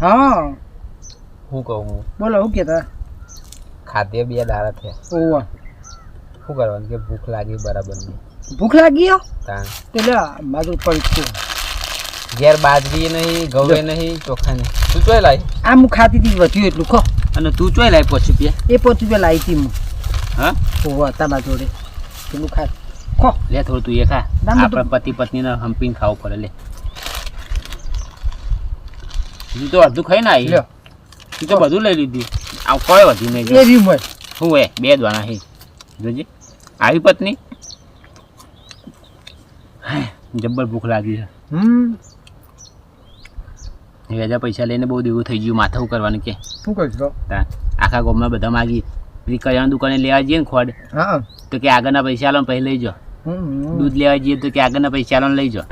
હા હું કહું બોલો શું કહેતા ખાધે 2 દાડા થયા ઓવા શું કરવાનું કે ભૂખ લાગી બરાબર નહીં ભૂખ લાગી તાણ તે લે બાજુ પડી ઘેર બાજરી નહીં ઘઉં નહીં ચોખા નહીં તું ચોય લાવી આ હું ખાતી હતી વધ્યું એટલું ખો અને તું ચોય લાવી 5 રૂપિયા એ 5 રૂપિયા લાવી હતી હું હા ઓવા તમારા જોડે પેલું ખા ખો લે થોડું તું એ ખા ના, હું આપણે પતિ પત્નીને હંપીને ખાવું પડે લે તું તો અડધું ખાઈને આવી લ્યો. તું તો બધું લઈ લીધી આ કોઈ વધી નહીં એ રહ્યું ભાઈ શું હે 2 દાણા હે જોજે આવી પત્ની જબ્બર ભૂખ લાગી છે વેજા પૈસા લઈને બહુ દેવું થઈ ગયું માથા કરવાનું કે શું કરશો આખા ગામમાં બધા માગી પેલી કરિયાણા દુકાને લેવા જઈએ ને ખોડ હા તો કે આગળના પૈસા આલો ને પછી લઈ જાઓ દૂધ લેવા જઈએ તો કે આગળના પૈસા આલો ને લઈ જાઓ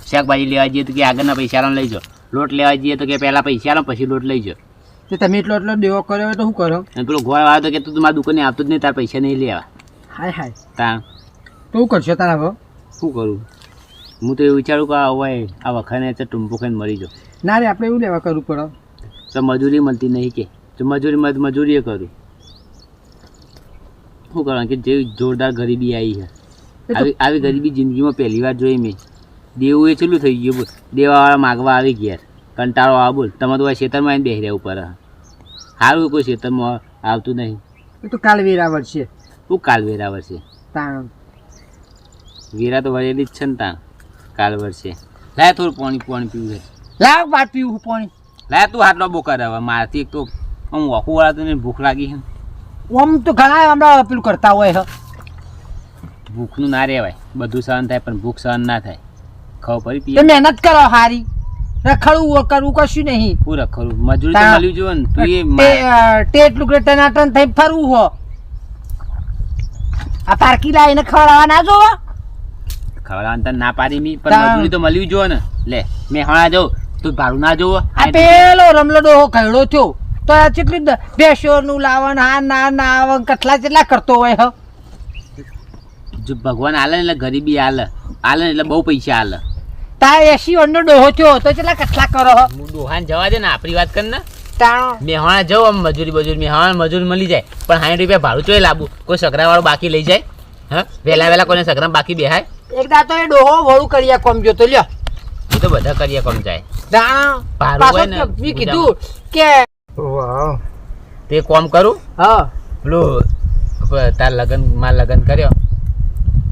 શાકભાજી લેવા જઈએ તો કે આગળના પૈસા આલો ને લઈ જાઓ લોટ લેવા જઈએ તો કે પહેલા પૈસા આલો પછી લોટ લઈ જાઓ તે તમે એટલો દેવો કર્યો હોય તો શું કરો અને પેલો ઘોડ વાળો તો કે તું મારા દુકાને આવતો જ નહીં તાર પૈસા નહીં લેવા હાય હાય તાર તો શું કરશો તારા હવે શું કરું હું તો એવું વિચારું કે હવે આ વખાને ટૂંપો ખાઈને મરી જાઉં ના રે આપણે એવું લેવા કરવું પડે તો મજૂરી મળતી નહીં કે તો મજૂરી કરું શું કરવાનું કે જેવી જોરદાર ગરીબી આવી છે આવી ગરીબી જિંદગીમાં પહેલી વાર જોઈ મેં દેવું એ ચેલું થઈ ગયું દેવાવાળા માગવા આવી ગયા કંટાળો આ બોલ તમે તો ખેતરમાં આવીને બેસી રહ્યા ઉપર સારું કોઈ ખેતરમાં આવતું નહીં એ તો કાલ વેરાવળ છે શું કાલ વેરાવર છે તાણ વેરા તો વળેલી જ છે ને તાણ કાલ વર્ષે લાય થોડું પાણી પીવું છે લાવ બાદ પીવું પાણી લાય તું હાટલો બોકાર હવે મારથી એક તો આમ વખું વાળા તો ભૂખ લાગી છે આમ તો ઘણા હમણાં પેલું કરતા હોય હ ભૂખનું ના રહેવાય બધું સહન થાય પણ ભૂખ સહન ના થાય ખાવ પડી તો પીએ મહેનત કરો હારી રખડવું કરવું કશું નહીં પૂર ખરું મજૂરી તો મળ્યું જો ને તું એ ટેટ લુકડે ટનાટન થઈ ફરવું હો આ પારકી લાવીને ખવડાવવા ના જોવો ખવડાવવાનું તને ના પાડી મી પણ મજૂરી તો મળ્યું જો ને લે મેં હણા જાઉં તું ભાડું ના જોવો આ પેલો રમલડો ઘરડો થયો તો આ કેટલી બેસોનું લાવણ હા ના ના આવન કેટલા કરતો હોય હ જો ભગવાન આલે ને એટલે ગરીબી આલે ને એટલે બહુ પૈસા આલે તાર 80 વનનો ડોહો થયો તો કેટલા કરો હ હું ડોહાને જવા દે ને આપણી વાત કર ને તાણો મેં હણા જાઉં આમ મજૂરી મળી જાય પણ 60 રૂપિયા ભાડું ચોય લાવું કોઈ સગરાવાળો બાકી લઈ જાય હા વહેલા કોઈને સગરામાં બાકી બેહાય એક દાતો એ ડોહો વળું કર્યા કોમ જો તો લ્યો એ તો બધા કરીએ કોમ જાય તાણો પાછો મેં કીધું કે વાહ તે કોમ કરું હા પેલું તાર લગન કર્યો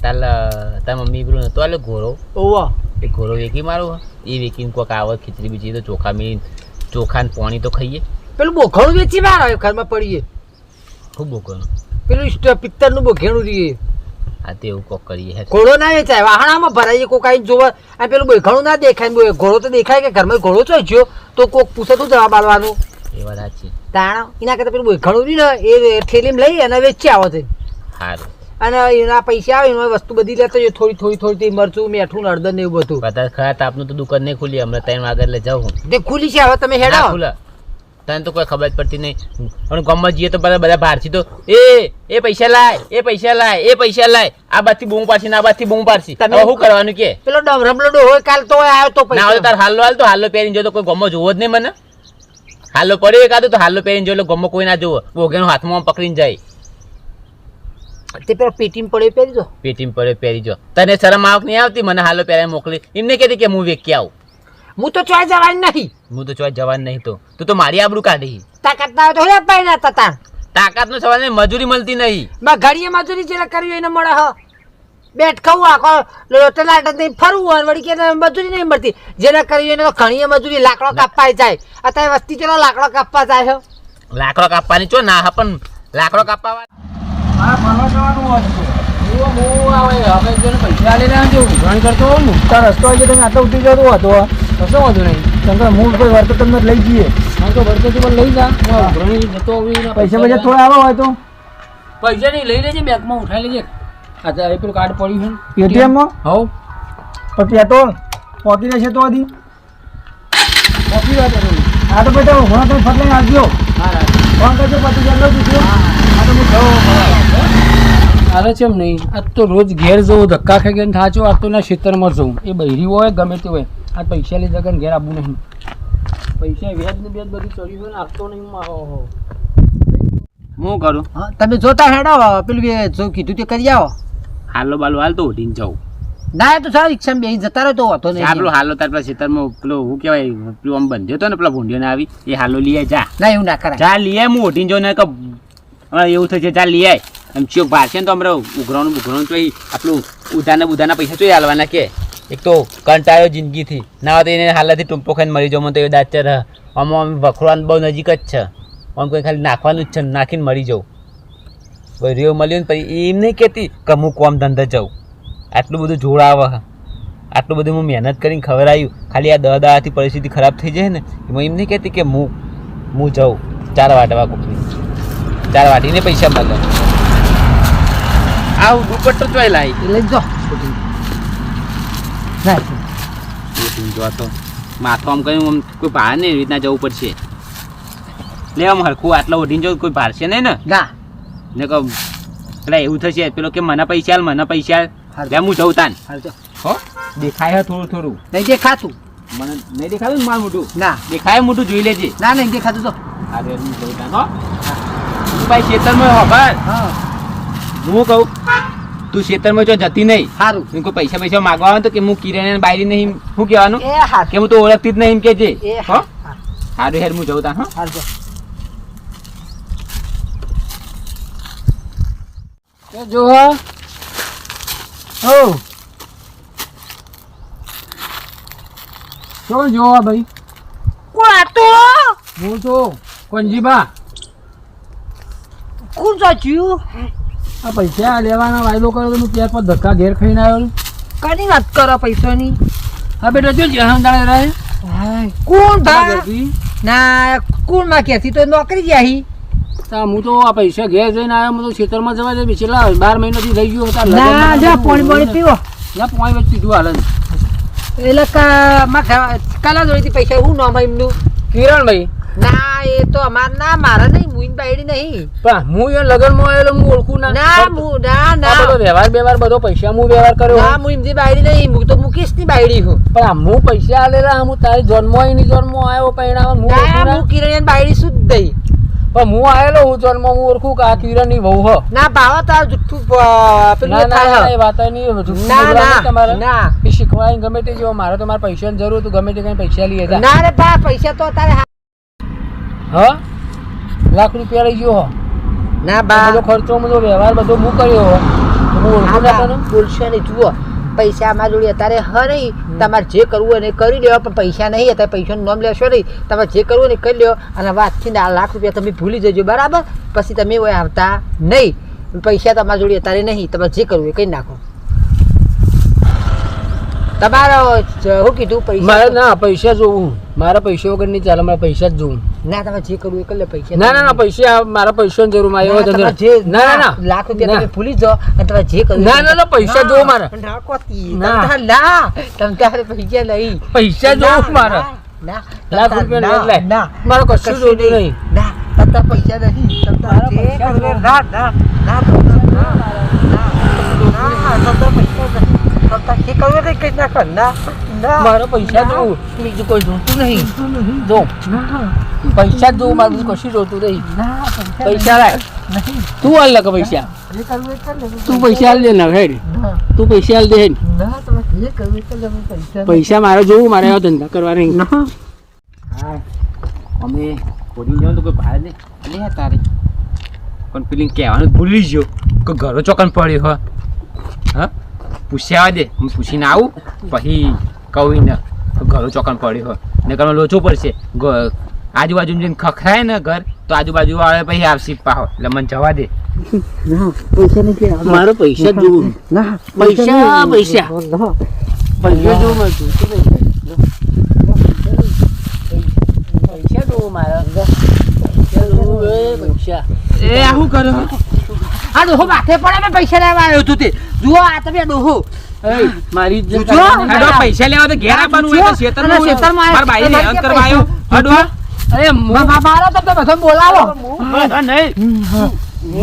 તાર મમ્મી પેલું નતો આલે ઘોડો ઓવા એ ઘોડો વેકી મારું એ વેકીને કોઈક આવે ખીચડી બીજી તો ચોખા મીન ચોખા ને પાણી તો ખાઈએ પેલું બોખણું વેચી મારો ઘરમાં પડીએ ખૂબ બોકવાનું પેલું પિત્તરનું બોખેણું રહીએ હા તે એવું કોક કરીએ ઘોડો ના વેચાય વાહણામાં ભરાઈએ કોક આવીને જોવા આ પેલું બોખણું ના દેખાય ઘોડો તો દેખાય કે ઘરમાં ઘોડો ચોઈ ગયો તો કોક પૂછે તો જવાબ આલવાનું એ વાત સાચી તાણ એના કરતા પેલું બોખણું રહ્યું ને એ થેલીમાં લઈ અને વેચી આવો છે સારું અને એના પૈસા આવે એમાં વસ્તુ બધી લેતો થોડી મરચું મેઠું હળદર ને એવું બધું બધા ખરા તાપનું તો દુકાન નહીં ખુલી હમણાં 3 વાગે એટલે જાઉં તે ખુલી છે હવે તમે હેડો ખુલા તને તો કોઈ ખબર જ પડતી નહીં પણ ગામમાં જઈએ તો બધા બહારથી તો એ પૈસા લાય આ બાજથી બૂમ પાડશી આ બાજથી બૂમ પાડશી તમે શું કરવાનું કે પેલો રમલો હોય કાલ તો આવ્યો તો ના હોય તાર હાલો પહેરીને જો તો કોઈ ગામમાં જોવો જ નહીં મને હાલો પડ્યો એકાદું તો હાલો પહેરીને જો ગામમાં કોઈ ના જોવો બોગેનો હાથમાં પકડીને જાય તે પેલો પેટીમાં પડ્યો પહેરી જો તને શરમ આવક નહીં આવતી મને હાલો પહેરાઈને મોકલી એમને કહેતી કે હું વેકી આવું હું તો ચોય જવાની નહીં તો તું તો મારી આબરૂ કાઢી તાકાત ના હોય તો પાઈ ના તતા તાકાતનો સવાલ નહીં મજૂરી મળતી નહીં ઘડીએ મજૂરી જેલા કરવી એને મળે હ બેઠ ખાવું આખો ટલાટ ફરવું હોય વળી કે મજૂરી નહીં મળતી જેને કરવી એને તો ઘણી મજૂરી લાકડો કાપવા જાય અત્યારે વસ્તી ચલો લાકડો કાપવા જાય લાકડો કાપવાની ચો ના પણ લાકડો કાપવા હા ફરવા જવાનું હોય હવે જો પૈસા લઈને આવજો ઘણી કરતો મુક્તા રસ્તો હોય તમે આટલો ઉઠી જતો હતો કશો વાંધો નહીં શંકર હું કોઈ વર્ત તમને લઈ જઈએ હા તો વર્ત પણ લઈ જા ઘણી જતો પૈસા થોડા આવા હોય તો પૈસા નહીં લઈ લેજે બેગમાં ઉઠાઈ લેજે અચ્છા એ પેલું કાર્ડ પડ્યું છે પેટીએમમાં હવ પણ પેટ્રોલ પહોંચી રહેશે તો હજી પહોંચી વાત હા તો બેટા હમણાં તમે ફટ લઈને આવજો હા ફોન કરજો પછી ચાલો દીધું હા તો હું જાઉં હાલે છે એમ નહીં આ તો રોજ ઘેર જવું ધક્કા ખાઈ ગઈને થાચો આ તો ના ખેતરમાં જવું એ બૈરી હોય ગમે તે હોય આ પૈસા લીધા કરીને ઘેર આવવું નહીં પૈસા વ્યાજ ને વ્યાજ બધું ચડ્યું હોય ને આપતો નહીં હું કરું હા, તમે જોતા હેડો પેલું જો કીધું તે કરી આવો. હાલો બાલો હાલ તો ઉઠીને જાઉં ના એ તો સારું રિક્ષામાં બેસી જતા રહો તો વાંધો નહીં. આપણું હાલો તાર પેલા ખેતરમાં પેલો શું કહેવાય પેલું આમ બંધ્યો હતો ને પેલા ભૂંડીઓને આવી એ હાલો લઈ આય જા ના એવું ના કરાય. જા લઈ આય હું ઉઠીને જાઉં ને કે એવું થશે જા લઈ આય એમ ચોક ભારશે ને તો અમારે ઉઘરાણું તો આપણું ઉધાના પૈસા ચોઈ હાલવાના કે એક તો કંટાળ્યો જિંદગીથી ના હોય તો એને હાલથી ટૂંપો ખાઈને મરી જાઉં મને તો એ દાચર આમાં વખોડવાનું બહુ નજીક જ છે આમ કોઈ ખાલી નાખવાનું જ છે નાખીને મરી જાઉં કોઈ રેવ મળ્યું ને પછી એમ નહીં કહેતી કે હું કોમ ધંધા જાઉં આટલું બધું જોડ આવે આટલું બધું હું મહેનત કરીને ખબર આવ્યું ખાલી આ દાથી પરિસ્થિતિ ખરાબ થઈ જાય ને એમાં એમ નહીં કહેતી કે હું જાઉં 4 વાટવા કોકની 4 વાટીને પૈસા મળે આવું દુપટ્ટો ચોય લાવી એ લઈ જો ના જો તો માથું આમ કહ્યું આમ કોઈ બહાર નહીં એવી રીતના જવું પડશે લે આમ હરખું આટલા ઓઢીને જવું કોઈ ભારશે નહીં ના ને કહું પેલા એવું થશે પેલો કે મને પૈસા હાલ લે હું જઉં તાન હાલજો. હો દેખાય હે થોડું નહીં દેખાતું. મને નહીં દેખાતું ને મારું મોટું ના દેખાય મોટું જોઈ લેજે ના નહીં દેખાતું તો. અરે હું જઉં તાન હો તું ભાઈ ખેતરમાં ખબર હા હું કહું તું ખેતરમાં જો જતી નહીં સારું. એમ કોઈ પૈસા માગવા આવે તો કે હું કિરણ બાયરી નહીં શું કહેવાનું એ હા કે હું તો ઓળખતી જ નહીં એમ કે છે એ હો હા સારું હેર હું જઉં તાન હો હાલજો. જો હા હો શું જોવા ભાઈ કોણ આતો હું તો કોંજીબા કોણ સાચ્યું આ પૈસા લેવાના વાયદો કર્યો તો હું ત્યાર પર ધક્કા ઘેર ખાઈને આવ્યો કની વાત કરો પૈસાની. હા બેટા જો જહાંદાળે રહે કોણ તારા ભા ઘરથી ના કોણ માં ક્યાંથી તો નોકરી જાય. હું તો આ પૈસા ઘેર જઈને આવ્યો હું તો ખેતરમાં જવા દે છેલ્લા 12 મહિનાથી રહી ગયો તાર ના જા પાણી પીવો. ના પાણી વચ્ચે પીધું હાલ એટલે કાલા જોડેથી પૈસા હું નામ એમનું. કિરણભાઈ ના એ તો અમાર ના મારા નહીં મુઈન બાયડી નહીં. પણ હું એ લગનમાં આવેલો હું ઓળખું ના ના હું ના આ ના બધો વ્યવહાર બધો પૈસા હું વ્યવહાર કર્યો ના હું એમની બાયડી નહીં હું તો મુકેશ ની બાયડી હું. પણ આ હું પૈસા આલેલા હું તારી જન્મ એની જન્મ આવ્યો પૈણાવા હું ઓળખું ના ના. હું કિરણ બાયડી શુદ્ધ દઈ. પણ હું આવેલો હું જન્મ હું ઓળખું કે આ કિરણની વહુ હ ના ભાવા તાર જુઠ્ઠું પેલું ના ના થાય. એ વાત નહીં જુઠ્ઠું ના બોલવાનું ના તમારે ના એ શીખવાય ગમે તે જેવો મારે તો મારા પૈસાની જરૂર હતું ગમે તે કઈ પૈસા લઈએ જા ના રે બા પૈસા તો તારે હા લાખ રૂપિયા લઈ ગયો હો ના બા બધો ખર્ચો બધો વ્યવહાર બધો હું કર્યો હો તો હું ઓળખું ના તને બોલશો નહીં જુઓ પૈસા અમારા જોડે અત્યારે હ નહીં તમારે જે કરવું હોય ને કરી લેવા પણ પૈસા નહીં અત્યારે પૈસાનું નામ લેશો નહીં તમારે જે કરવું હોય ને કરી લ્યો અને વાતથી 4 લાખ રૂપિયા તમે ભૂલી જજો બરાબર પછી તમે હોય આવતા નહીં પૈસા તમારા જોડે અત્યારે નહીં તમારે જે કરવું એ કરી નાખો તમારો શું કીધું પૈસા મારે ના પૈસા જોવું મારા પૈસા વગર નહીં ચાલે મારા પૈસા જ જોવું ના તમારે જે કરવું એ કરી લે પૈસા ના ના ના પૈસા મારા પૈસાની જરૂર મારે એવો ધંધો જે ના ના ના લાખ રૂપિયા તમે ભૂલી જાઓ અને તમારે જે કરવું ના ના ના પૈસા જોવું મારે ના. ના તમ તારે પૈસા નહીં પૈસા જોવું મારે ના લાખ રૂપિયા ના, લે ના મારે કશું જોતું નહીં ના તમતા પૈસા નહીં તમતા મારા જે પૈસા કરવું એ જો. ના ના ના તમતા ના ના તમતા પૈસા નહીં તમતા જે કરવું એ કંઈ નાખો ના ના મારે પૈસા જોવું બીજું કોઈ જોતું નહીં જો પૈસા જ જોવું મારે બીજું કશું જોતું નહીં ના પૈસા લાય નહીં તું હાલ લે કે પૈસા જે કરવું એ કરી લે તું પૈસા હાલ દે ને હેડ ના તું પૈસા હાલ દે હેડ ના તમે જે કરવું એ કરી લે પૈસા પૈસા મારે જોવું મારે એવા ધંધા કરવા નહીં ના હા અમે ખોટી જવાનું તો કોઈ ભાર નહીં લે તારે પણ પેલી કહેવાનું જ ભૂલી ગયો કે ઘરો ચોકન પડ્યો હ હા પૂછ્યા દે હું પૂછીને આવું પછી કહું ને તો ઘરો ચોકન પડ્યો હોય ને ઘરમાં લોચો પડશે આજુબાજુ જઈને ખખરાય ને ઘર તો આજુબાજુ વાળા પછી આવશે પાહો એટલે મને જવા દે ના પૈસા નથી મારે પૈસા જ જોવું ના પૈસા પૈસા ના પૈસા જોવું મારે પૈસા જોવું મારે પૈસા જોવું પૈસા એ આવું કરો આ ડોહો માથે પડે મેં પૈસા લેવા આવ્યો તું તે જુઓ આ તમે ડોહો મારી ઇજ્જત જો, કરવાની હાડો પૈસા લેવા તો ઘેર આવવાનું હોય તો ખેતરમાં અને ખેતરમાં મારા ભાઈને હેરાન કરવા આવ્યો હાડો અરે મારો તો બધો બોલાવો નહીં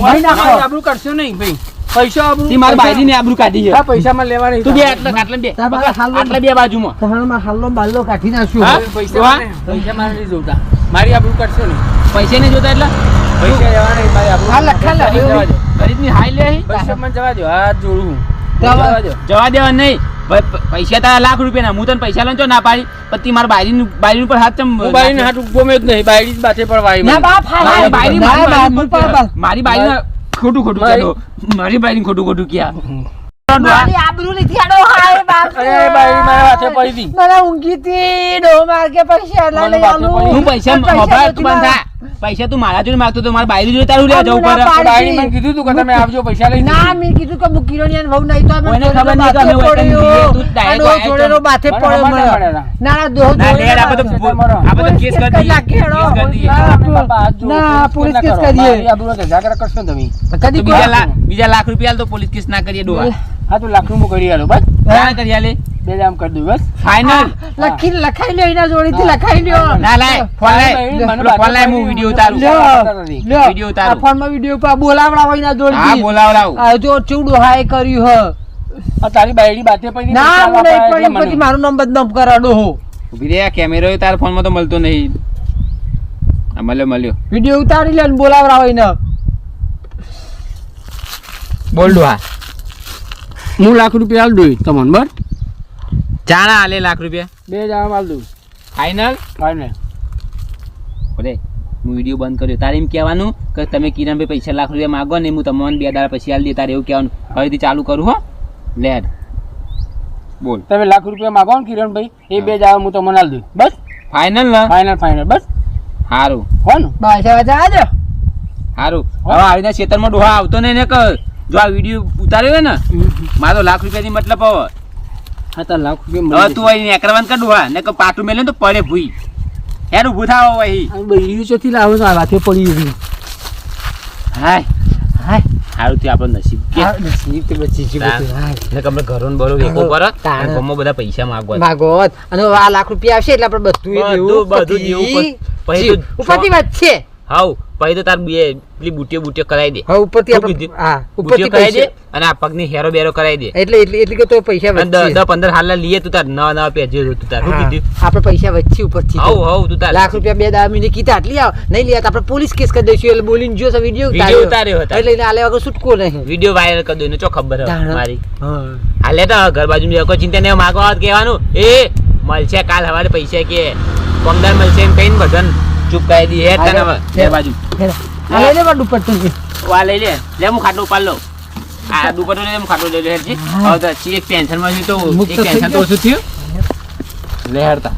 ભાઈ નાખો. આપણું કરશો નહીં ભાઈ પૈસા આબરૂ તી મારી બાયરીની આબરૂ કાઢી છે હા પૈસામાં લેવા નહીં તું બે આટલા બે તમારા હાલો- આટલા બે બાજુમાં તમારો માં હાલો બાલો કાઢી નાખ્યું હા? પૈસા મારે નહીં જોતા મારી આબરૂ કરશો ને પૈસા નહીં જોતા એટલે પૈસા લેવા નહીં મારી આબરૂ હા, લખા લે. જવા દો ગરીબની હાઈ લે હી. પૈસા મને જવા દો હાથ જોડું જવા- જવા દો જવા દેવા નહીં પૈસા તારા લાખ રૂપિયાના હું તને પૈસા લઉં છો ના પાડી પણ તી મારા બાયરી ઉપર હાથ ચમ હું બાઈને હાથ ગમે જ નહીં બાયડી જ બાથે પડવાય ના મને. બાપ મારી બાયરી ના, બાપ, બાપ. મારી બાયરી ખોટું ખોટું કહેતો મારી બાયરી ખોટું ખોટું ક્યાં મારી આબરૂ નથી આડો હાય બાપ અરે બાયડી મારા હાથે પડી હતી મને ઊંઘી થી ડો માર કે પૈસા આટલા મને લઈ બાપે આલું. પડી. હું પૈસા પૈસા વપરાય નથી તું બંધ મારા. થા પૈસા તું મારા જોડે માંગતો તો મારા બાયરી જોડે તારું લેવા જવું ના પડે પાડી. બાયડી મને કીધું તું કે તમે આવજો પૈસા લઈ ના મેં કીધું કે મુકીરોની અને વહુ નહીં તો અમે કોઈને ખબર નહીં કે અમે જોડેનો વતન પડ્યો. જઈએ, તું direct આ ડો આયા જોડેનો માથે મને પડ્યો ખબર ના મને. પડે ના. ના દો ના જોડેનો લેડ આપણે તો માથે. આપણે તો કેસ કરી દઈએ નાખીએ, હેડો. કેસ કરી દઈએ ના, તમે બાપા હાથ જોડો, ના, પોલીસ ના કેસ કરો. કરીએ. મારી આબરૂ તો જાગરા કરશો ને તમે કદી તો બીજા લાખ રૂપિયા આલ તો પોલીસ કેસ ના કરીએ ડોહા હા તો લાખ નું કરી આલો બસ ક્યાં કરી આલે બે જામ કરી દઉં બસ ફાઇનલ લખીને લખાઈ લ્યો એના જોડેથી લખાઈ લ્યો. ના લાય ફોન લાય મને પેલો ફોન લાય હું વિડિયો ઉતારું લ્યો, લ્યો. વિડિયો ઉતારો. આ ફોનમાં વિડિયો પર બોલાવડાવો એના હા જોડેથી. બોલાવડાવ આ જો ચૂડું હાય કર્યું હ. આ તારી બાયડી બાથે પડી ના પૈસા હું નહીં વાપરાય પડી એટલે પછી મને. મારું નામ બદનામ કરાડો હો. ઉભી રે આ કેમેરો તારા ફોનમાં તો મળતો નહીં આ મળ્યો વિડિયો ઉતારી લે ને બોલાવડાવો એને. બોલ ડોહા હું લાખ રૂપિયા આલ દઉં તમને બસ ચાણા આલે લાખ રૂપિયા બે જામ આલ દઉં ફાઇનલ ફાઇનલ બોલે હું વિડીયો બંધ કર્યો તારે એમ કહેવાનું કે તમે કિરણભાઈ પૈસા લાખ રૂપિયા માગો ને હું તમને 2 દાડા પછી આલી દે તારે એવું કહેવાનું ફરીથી ચાલુ કરું હો લે હેડ. બોલ તમે લાખ રૂપિયા માગો ને કિરણભાઈ એ બે જામ હું તમને આલ દઉં બસ ફાઇનલ ને ફાઇનલ ફાઇનલ બસ સારું હો ને બાદશાહ જાજો. સારું હવે આવી રીતના ખેતરમાં ડોહા આવતો નહીં ને કે જો આ વિડીયો ઉતાર્યો હોય ને મારો લાખ રૂપિયાથી મતલબ હવે હા તો લાખ હવે રૂપિયા તું અહીં એકરવાન કર ડોહા ને કે પાટું મેલે ને તો પડે ભૂઈ હેડ ઊભું થાવ અહીં બૈરી ચોથી લાવો છો આ વાતે પડી ગઈ હાય હાય સારું થયું આપણું નસીબ કે આ નસીબ તે બચી ગયું બધું. હાય. ને કે આપણે ઘરો ને બરો વેકો પર તાણ. ગામમાં બધા પૈસા માગવા ભાગવત અને હવે આ લાખ રૂપિયા આવશે એટલે આપણે બધું બધું દેવું પછી તો ઉપરથી વધશે. હાવ પછી તો તાર બે પેલી બુટીઓ કરાવી દે હવે ઉપરથી શું આપણે કીધું? હા બુટીઓ ઉપરથી કરાવી દે પૈસા. અને આ પગની હેરો બેરો કરાવી દે એટલે એટલે કે તો પૈસા અને વધશે. 10-15 હાલ લીએ તું તાર નવા પહેરજે તું તાર શું હા, કીધું આપણે પૈસા વધશે ઉપરથી હાવ હાવ તું તાર લાખ રૂપિયા 2 દાડા મિનિટ કીધા આટલી આવ નહીં લે તો આપણે પોલીસ કેસ કરી દઈશું એટલે બોલીને જો વિડીયો વિડીયો ઉતાર્યો હતા. એટલે એને આલે વગર છૂટકો નહીં. વિડીયો વાયરલ કરી દો એને ચો ખબર હવે તાણ. મારી હા. હાલે તો ઘર બાજુ કોઈ ચિંતા નહીં માગવા કહેવાનું એ મળશે કાલ સવારે પૈસા કે 15 મળશે એમ કહીને બધાને ચૂપ કરી દી હેડ તને હવે બે બાજુ હેડા. આ લઈ લે મારું દુપટ્ટું. વા લઈ લે લે હું ખાટલો ઉપાડ લઉં આ દુપટ્ટો લઈ લે હું ખાટલો લઈ લે હેડજી હવે તો એક ટેન્શન માં છું તો મુક્ત એક થઈ ટેન્શન તો ગયો. ઓછું થયું લે હેડતા